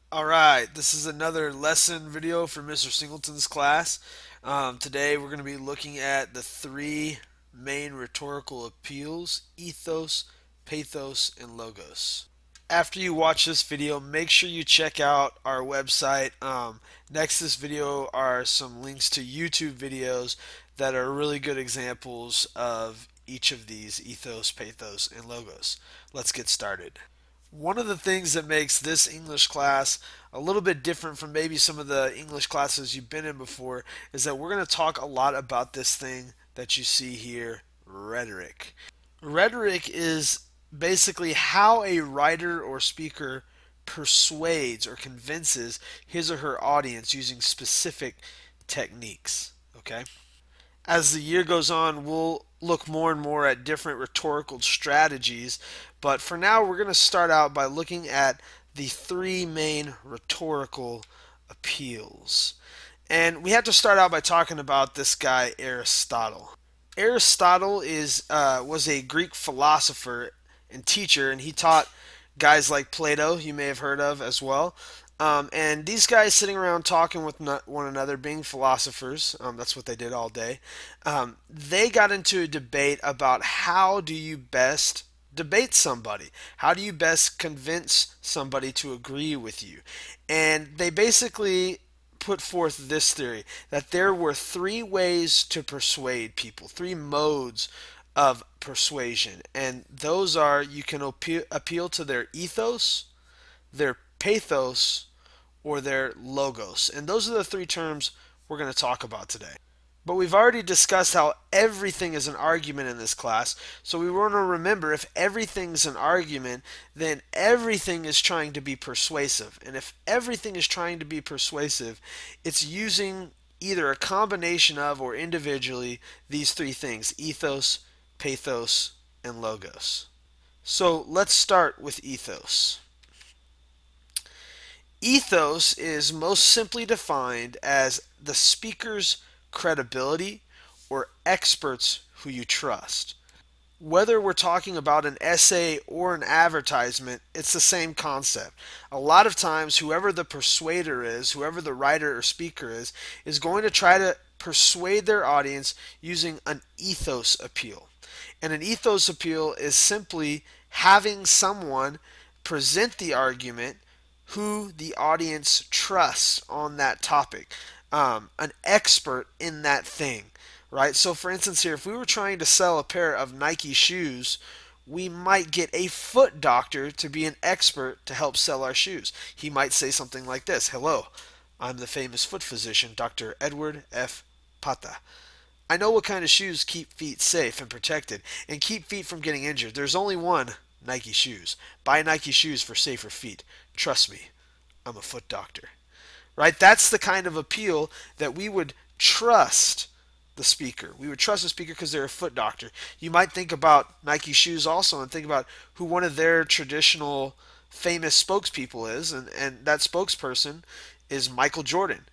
Alright, this is another lesson video for Mr. Singleton's class. Today we're going to be looking at the three main rhetorical appeals: ethos, pathos, and logos. After you watch this video, make sure you check out our website. Next to this video are some links to YouTube videos that are really good examples of each of these: ethos, pathos, and logos. Let's get started. One of the things that makes this English class a little bit different from maybe some of the English classes you've been in before is that we're going to talk a lot about this thing that you see here: rhetoric. Rhetoric is basically how a writer or speaker persuades or convinces his or her audience using specific techniques. Okay? As the year goes on, we'll look more and more at different rhetorical strategies, but for now, we're going to start out by looking at the three main rhetorical appeals. And we have to start out by talking about this guy, Aristotle. Aristotle was a Greek philosopher and teacher, and he taught guys like Plato, you may have heard of as well. And these guys sitting around talking with one another, being philosophers, that's what they did all day. They got into a debate about how do you best debate somebody? How do you best convince somebody to agree with you? And they basically put forth this theory that there were three ways to persuade people, three modes of persuasion. And those are: you can appeal to their ethos, their pathos, or their logos. And those are the three terms we're going to talk about today. But we've already discussed how everything is an argument in this class. So we want to remember, if everything's an argument, then everything is trying to be persuasive. And if everything is trying to be persuasive, it's using either a combination of or individually these three things: ethos, pathos, and logos. So let's start with ethos. Ethos is most simply defined as the speaker's credibility or experts who you trust. Whether we're talking about an essay or an advertisement, it's the same concept. A lot of times, whoever the persuader is, whoever the writer or speaker is going to try to persuade their audience using an ethos appeal. And an ethos appeal is simply having someone present the argument who the audience trusts on that topic, an expert in that thing, right? So for instance here, if we were trying to sell a pair of Nike shoes, we might get a foot doctor to be an expert to help sell our shoes. He might say something like this: "Hello, I'm the famous foot physician, Dr. Edward F. Pata. I know what kind of shoes keep feet safe and protected and keep feet from getting injured. There's only one: Nike shoes. Buy Nike shoes for safer feet. Trust me, I'm a foot doctor." Right? That's the kind of appeal that we would trust the speaker. We would trust the speaker because they're a foot doctor. You might think about Nike shoes also and think about who one of their traditional famous spokespeople is, and that spokesperson is Michael Jordan.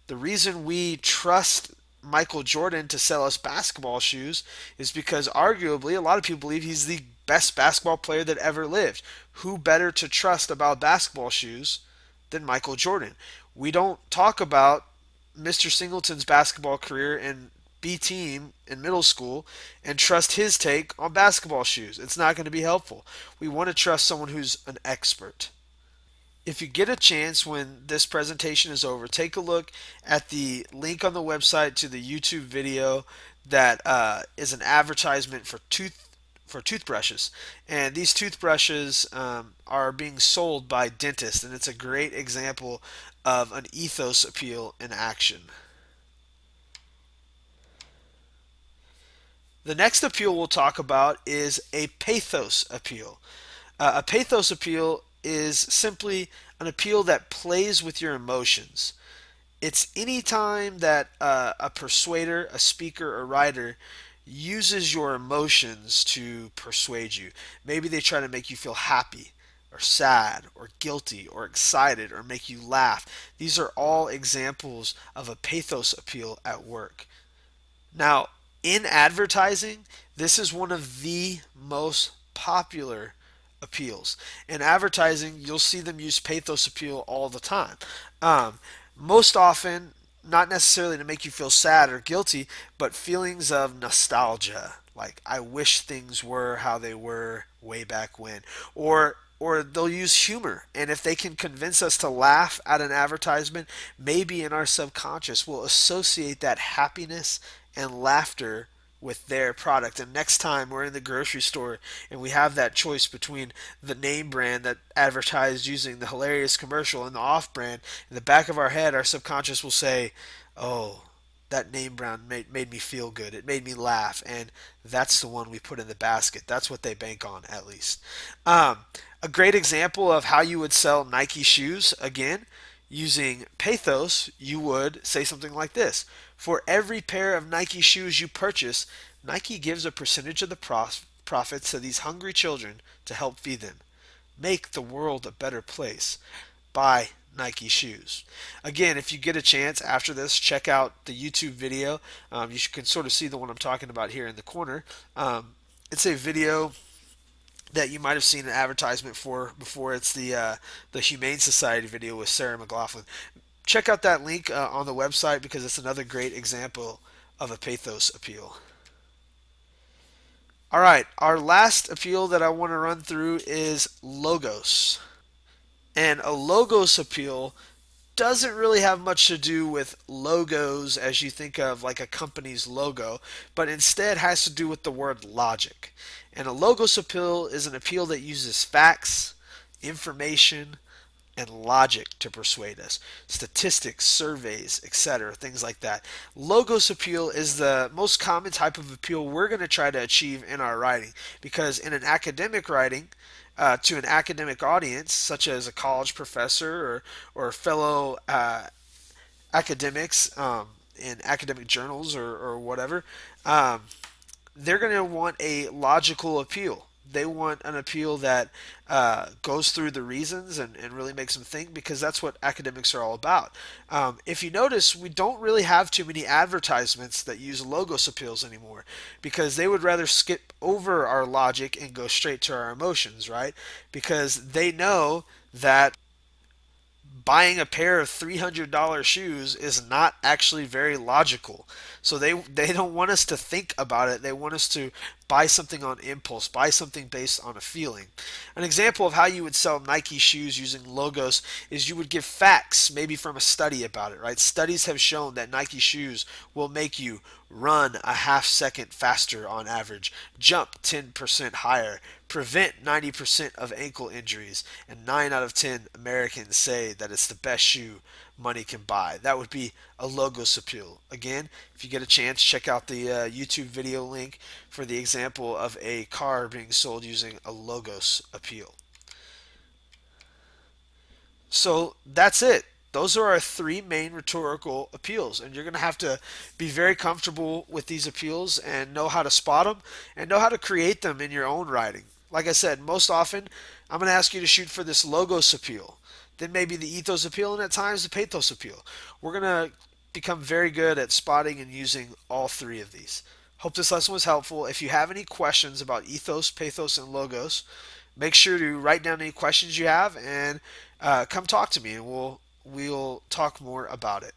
The reason we trust Michael Jordan to sell us basketball shoes is because arguably a lot of people believe he's the best basketball player that ever lived. Who better to trust about basketball shoes than Michael Jordan? We don't talk about Mr. Singleton's basketball career in B team in middle school and trust his take on basketball shoes. It's not going to be helpful. We want to trust someone who's an expert. If you get a chance when this presentation is over, take a look at the link on the website to the YouTube video that is an advertisement for toothbrushes. And these toothbrushes are being sold by dentists, and it's a great example of an ethos appeal in action. The next appeal we'll talk about is a pathos appeal. A pathos appeal is simply an appeal that plays with your emotions. It's any time that a persuader, a speaker, or writer uses your emotions to persuade you. Maybe they try to make you feel happy, or sad, or guilty, or excited, or make you laugh. These are all examples of a pathos appeal at work. Now, in advertising, this is one of the most popular appeals. In advertising, you'll see them use pathos appeal all the time. Um, Most often, not necessarily to make you feel sad or guilty, but feelings of nostalgia. Like, I wish things were how they were way back when. Or they'll use humor. And if they can convince us to laugh at an advertisement, maybe in our subconscious we'll associate that happiness and laughter with their product. And next time we're in the grocery store and we have that choice between the name brand that advertised using the hilarious commercial and the off brand, in the back of our head, our subconscious will say, oh, that name brand made me feel good. It made me laugh. And that's the one we put in the basket. That's what they bank on, at least. Um, a great example of how you would sell Nike shoes, again, using Pathos, you would say something like this. For every pair of Nike shoes you purchase, Nike gives a percentage of the profits to these hungry children to help feed them. Make the world a better place. Buy Nike shoes. Again, if you get a chance after this, check out the YouTube video. You can sort of see the one I'm talking about here in the corner. It's a video that you might have seen an advertisement for before. It's the Humane Society video with Sarah McLaughlin. Check out that link on the website because it's another great example of a pathos appeal. All right, our last appeal that I want to run through is logos. And a logos appeal doesn't really have much to do with logos as you think of like a company's logo, but instead has to do with the word logic. And a logos appeal is an appeal that uses facts, information, and logic to persuade us. Statistics, surveys, etc., things like that. Logos appeal is the most common type of appeal we're going to try to achieve in our writing, because in an academic writing, to an academic audience, such as a college professor or fellow academics in academic journals or whatever, they're going to want a logical appeal. They want an appeal that goes through the reasons and really makes them think, because that's what academics are all about. If you notice, we don't really have too many advertisements that use logos appeals anymore, because they would rather skip over our logic and go straight to our emotions, right? Because they know that buying a pair of $300 shoes is not actually very logical. So they don't want us to think about it. They want us to buy something on impulse, buy something based on a feeling. An example of how you would sell Nike shoes using logos is you would give facts, maybe from a study about it, right? Studies have shown that Nike shoes will make you run a half second faster on average, jump 10% higher, prevent 90% of ankle injuries, and 9 out of 10 Americans say that it's the best shoe money can buy. That would be a logos appeal. Again, if you get a chance, check out the YouTube video link for the example of a car being sold using a logos appeal. So that's it. Those are our three main rhetorical appeals, and you're going to have to be very comfortable with these appeals and know how to spot them and know how to create them in your own writing. Like I said, most often I'm going to ask you to shoot for this logos appeal, then maybe the ethos appeal, and at times the pathos appeal. We're going to become very good at spotting and using all three of these. Hope this lesson was helpful. If you have any questions about ethos, pathos, and logos, make sure to write down any questions you have and come talk to me, and we'll talk more about it.